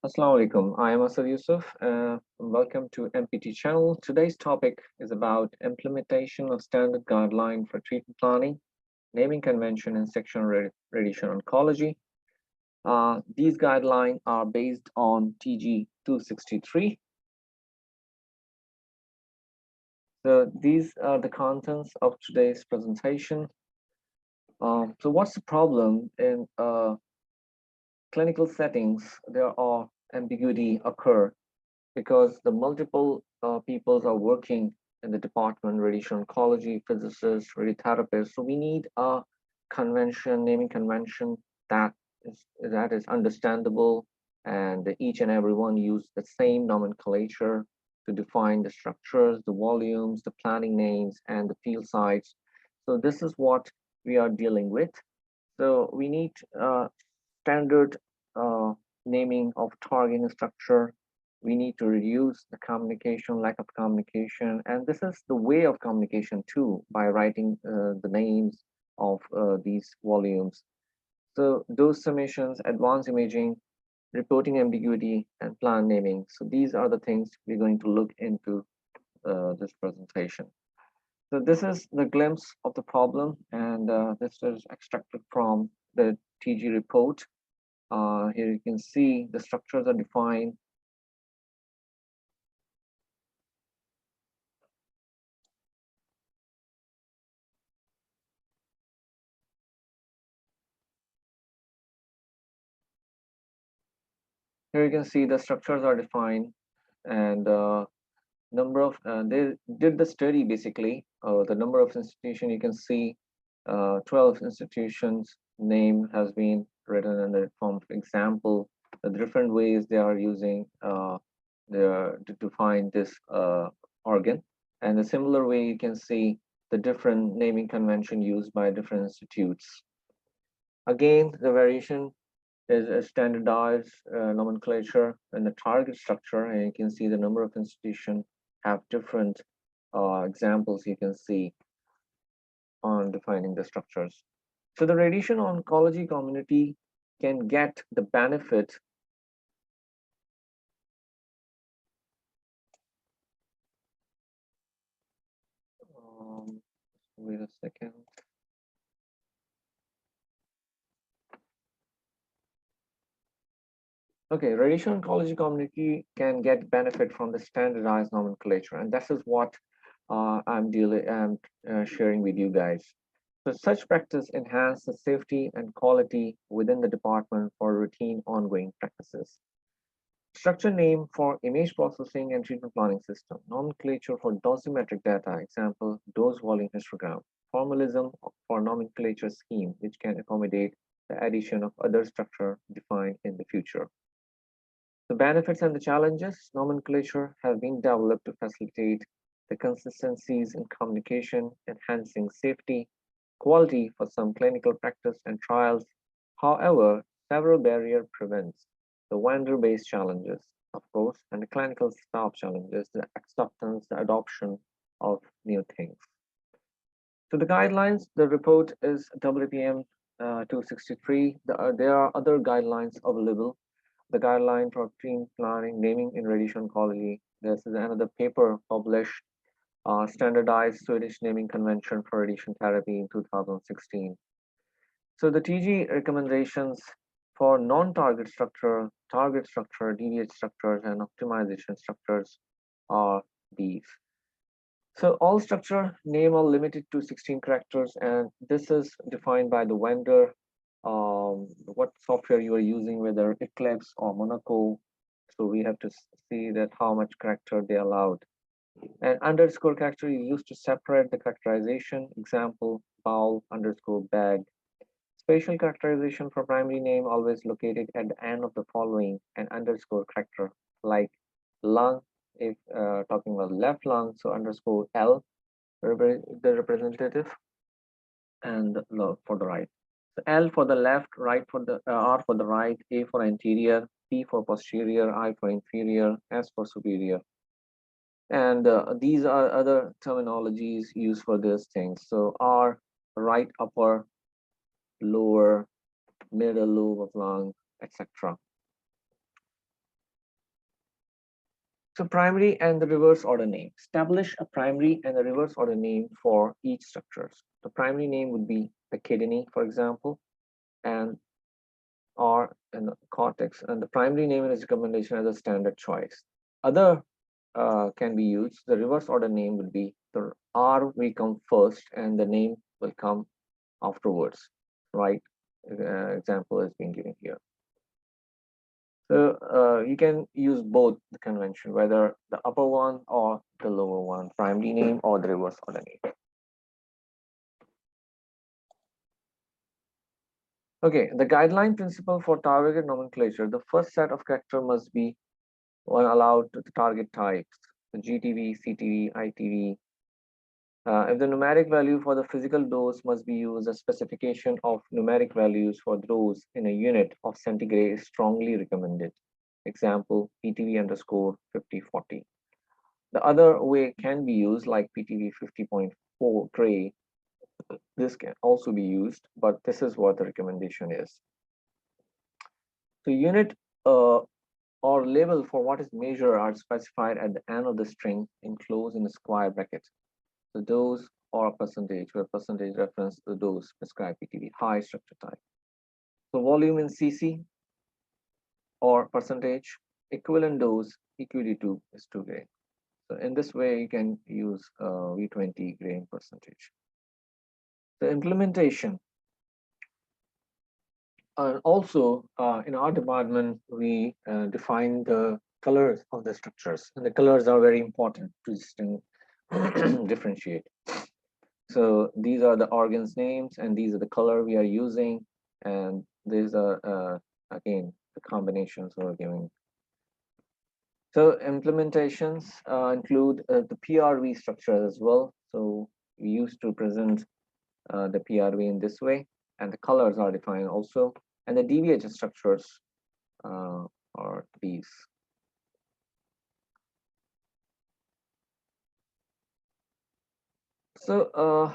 Assalamu alaikum. I am Asad Yousuf. Welcome to MPT channel. Today's topic is about implementation of standard guideline for treatment planning, naming convention, and section radiation oncology. These guidelines are based on TG 263. So these are the contents of today's presentation. So what's the problem in clinical settings? There are ambiguity occur because the multiple peoples are working in the department, radiation oncology, physicists, radiotherapists. So we need a convention, naming convention that is understandable, and each and every one use the same nomenclature to define the structures, the volumes, the planning names, and the field sites. So this is what we are dealing with. So we need standard uh, naming of targeting structure. We need to reduce the communication, lack of communication, and this is the way of communication too, by writing the names of these volumes. So those summations, advanced imaging, reporting ambiguity, and plan naming. So these are the things we're going to look into this presentation. So this is the glimpse of the problem, and this is extracted from the TG report. Here you can see the structures are defined. Here you can see the structures are defined, and number of they did the study basically. The number of institution you can see, 12 institutions name has been written in the form of example. The different ways they are using to define this organ, and a similar way you can see the different naming convention used by different institutes. Again, the variation is a standardized nomenclature in the target structure, and you can see the number of institutions have different examples you can see on defining the structures. So the radiation oncology community can get the benefit. Wait a second. Okay, radiation oncology community can get benefit from the standardized nomenclature, and this is what I'm sharing with you guys. So such practice enhance the safety and quality within the department for routine ongoing practices. Structure name for image processing and treatment planning system. Nomenclature for dosimetric data, example, dose volume histogram. Formalism for nomenclature scheme, which can accommodate the addition of other structure defined in the future. The benefits and the challenges, nomenclature have been developed to facilitate the consistencies in communication, enhancing safety, quality for some clinical practice and trials. However, several barriers prevents the vendor-based challenges, of course, and the clinical staff challenges, the acceptance, the adoption of new things. So the guidelines, the report is AAPM 263. There are other guidelines available. The guideline for treatment planning, naming in radiation oncology. This is another paper published, standardized Swedish naming convention for radiation therapy in 2016. So the TG recommendations for non-target structure, target structure, deviate structures, and optimization structures are these. So all structure name are limited to 16 characters, and this is defined by the vendor, what software you are using, whether Eclipse or Monaco. So we have to see that how much character they allowed. And underscore character is used to separate the characterization. Example, bowl underscore bag. Spatial characterization for primary name always located at the end of the following an underscore character, like lung, if talking about left lung, so underscore L, the representative, and for the right. So L for the left, right for the R for the right, A for anterior, P for posterior, I for inferior, S for superior. And these are other terminologies used for these things. So R, right upper, lower, middle lobe of lung, etc. So primary and the reverse order name. Establish a primary and a reverse order name for each structures. The primary name would be the kidney, for example, and or in the cortex, and the primary name is recommendation as a standard choice. Other can be used. The reverse order name would be the R will come first and the name will come afterwards, right? Example is being given here. So you can use both the convention, whether the upper one or the lower one, primary name or the reverse order name. Okay, the guideline principle for targeted nomenclature. The first set of character must be one allowed to the target types, the GTV, CTV, ITV. If the numeric value for the physical dose must be used, a specification of numeric values for those in a unit of centigrade is strongly recommended. Example, PTV underscore 5040. The other way can be used like PTV 50.4 gray. This can also be used, but this is what the recommendation is. So unit or label for what is measured are specified at the end of the string enclosed in a square bracket. The dose or a percentage, where percentage reference to the dose prescribed PTV, high structure type. So volume in cc or percentage, equivalent dose EQD2 is 2 grain. So in this way, you can use V20 grain percentage. The implementation. Also, in our department, we define the colors of the structures, and the colors are very important to differentiate. So these are the organs names, and these are the color we are using, and these are again the combinations we're giving. So implementations include the PRV structure as well. So we used to present the PRV in this way, and the colors are defined also, and the DVH structures are these. So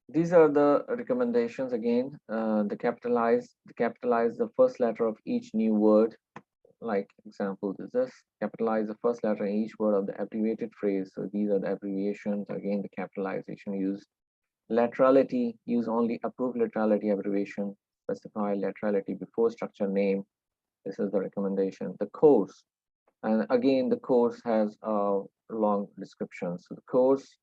these are the recommendations again. Capitalize the first letter of each new word. Like example is this. Capitalize the first letter in each word of the abbreviated phrase. So these are the abbreviations. Again, the capitalization used. Laterality, use only approved laterality abbreviation. Specify laterality before structure name. This is the recommendation. The course, and again, the course has a long description. So the course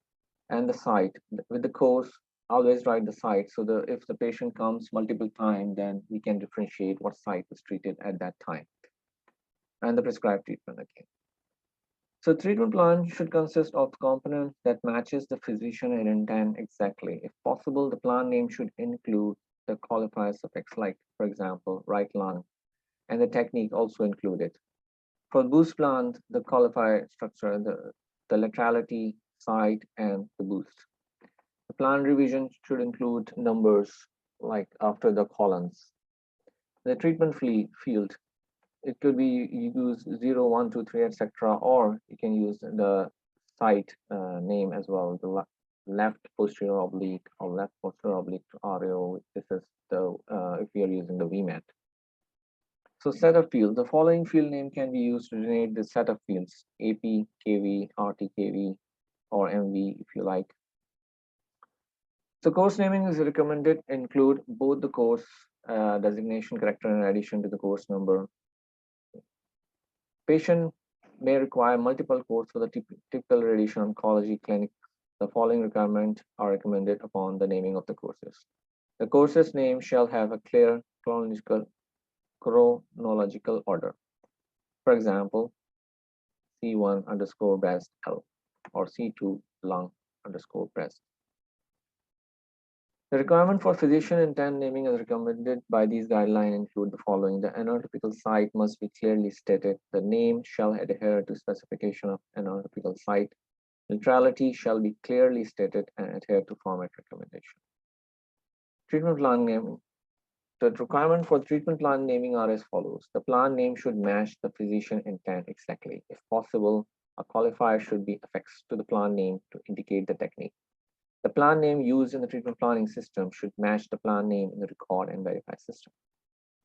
and the site. With the course, always write the site. So if the patient comes multiple times, then we can differentiate what site was treated at that time. And the prescribed treatment again. So treatment plan should consist of components that matches the physician and intent exactly. If possible, the plan name should include the qualifier suffix, like for example, right lung, and the technique also included. For boost plan, the qualifier structure, the laterality, site, and the boost. The plan revision should include numbers like after the columns. The treatment field, it could be you use 0, 1, 2, 3, etc., or you can use the site name as well, the left posterior oblique or left posterior oblique to RAO. This is the if we are using the VMAT. So set of field, the following field name can be used to generate the set of fields: AP, KV, RTKV, or MV if you like. So course naming is recommended include both the course designation character in addition to the course number. Patient may require multiple courses for the typical radiation oncology clinic. The following requirements are recommended upon the naming of the courses. The course's name shall have a clear chronological order. For example, C1 underscore breast L or C2 lung underscore breast. The requirement for physician intent naming as recommended by these guidelines include the following. The anatomical site must be clearly stated. The name shall adhere to specification of anatomical site. Neutrality shall be clearly stated and adhere to format recommendation. Treatment plan naming. The requirement for treatment plan naming are as follows. The plan name should match the physician intent exactly. If possible, a qualifier should be affixed to the plan name to indicate the technique. The plan name used in the treatment planning system should match the plan name in the record and verify system.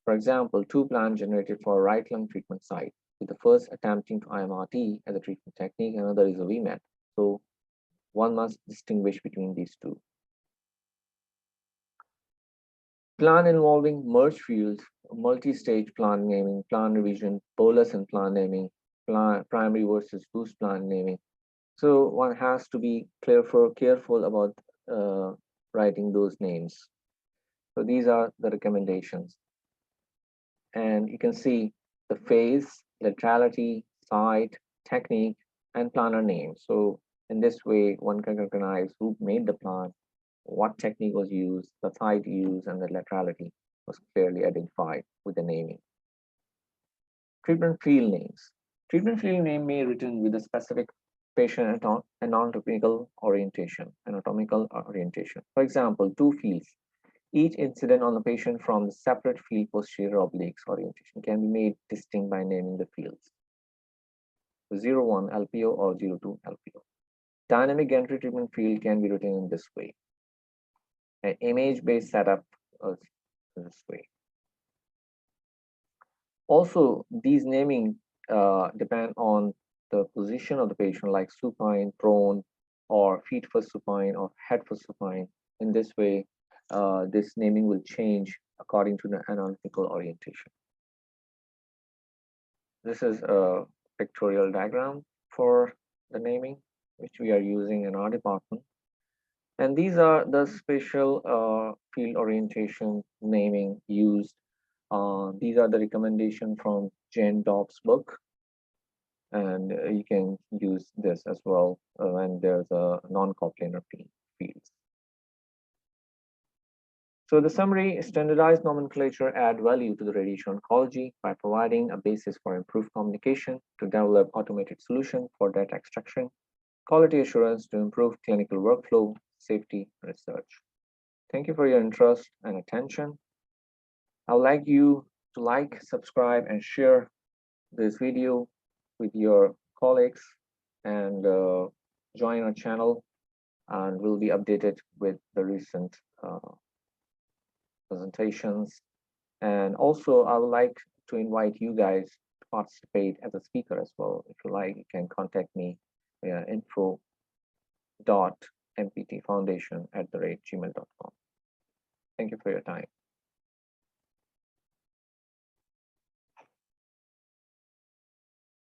For example, two plans generated for a right lung treatment site. with the first attempting to IMRT as a treatment technique, and another is a VMAT. So one must distinguish between these two. Plan involving merge fields, multi-stage plan naming, plan revision, bolus and plan naming, primary versus boost plan naming. So one has to be careful about writing those names. So these are the recommendations. And you can see the phase, laterality, site, technique, and planner name. So in this way, one can recognize who made the plan, what technique was used, the site used, and the laterality was clearly identified with the naming. Treatment field names. Treatment field name may be written with a specific patient anatomical orientation. For example, two fields. Each incident on the patient from the separate field posterior obliques orientation can be made distinct by naming the fields. 01 LPO or 02 LPO. Dynamic gantry treatment field can be written in this way. An image-based setup this way. Also, these naming depend on the position of the patient, like supine, prone, or feet first supine, or head first supine. In this way, this naming will change according to the analytical orientation. This is a pictorial diagram for the naming, which we are using in our department. And these are the spatial field orientation naming used. These are the recommendation from Jane Dobbs' book. And you can use this as well when there's a non-coplanar fields. So the summary, standardized nomenclature add value to the radiation oncology by providing a basis for improved communication to develop automated solution for data extraction, quality assurance to improve clinical workflow, safety, research. Thank you for your interest and attention. I would like you to like, subscribe, and share this video with your colleagues, and join our channel, and we'll be updated with the recent presentations. And also, I would like to invite you guys to participate as a speaker as well. If you like, you can contact me via info.mptfoundation@gmail.com. Thank you for your time.